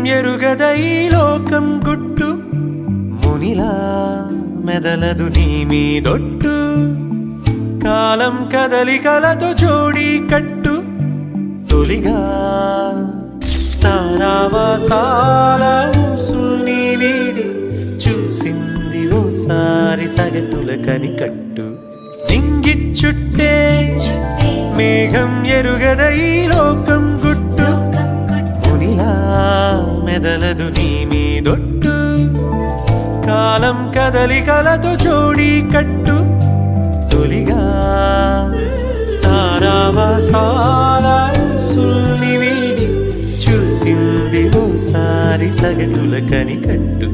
ఎరుగద ఈ లోకం గుట్టు మునిలా మెదలదు నీ మీదొట్టు కాలం కదలికలతో జోడి కట్టు తొలిగా తారావాసాల ఊసుల్ని వీడి చూసింది ఓసారి సగటుల కనికట్టు నింగిచ్చుట్టే మేఘం ఎరుగద ఈ లోకం గుట్టు మునిలా మెదలదు నీ మీదొట్టు కాలం కదలికలతో జోడి కట్టు తొలిగా తారావాసాల ఊసుల్ని వీడి చూసింది ఓసారి సగటుల కనికట్టు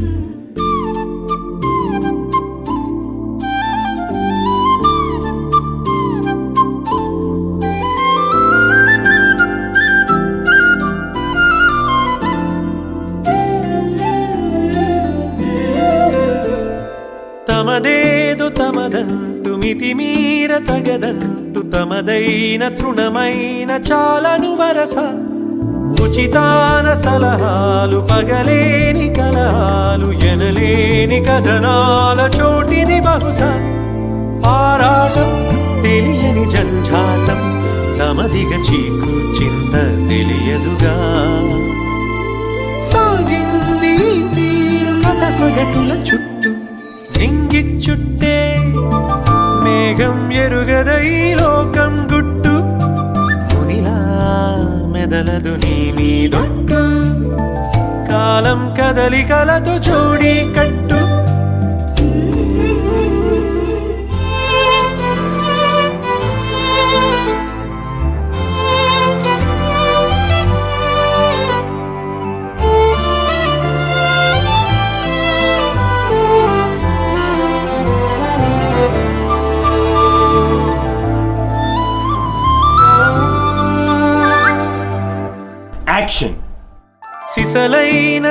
తమదేదు తమదంటు మితిమీర తగదంటు తమదైన తృణమైన చాలను వరస ఉచితాన సలహాలు పగలేని కలహాలు ఎనలేని కథనాల చోటిది బహుశా ఆరాటం తెలియని జంఝాటం తమదిగ చీకు చింత తెలియదుగా సాగింది తీరు కథ సగటుల చుట్టూ నింగిచ్చుట్టే మేఘం ఎరుగద ఈ లోకం గుట్టు మునిలా మెదలదు నీ మీదొట్టు కాలం కదలికలతో జోడి కట్టు Action! సిసలైన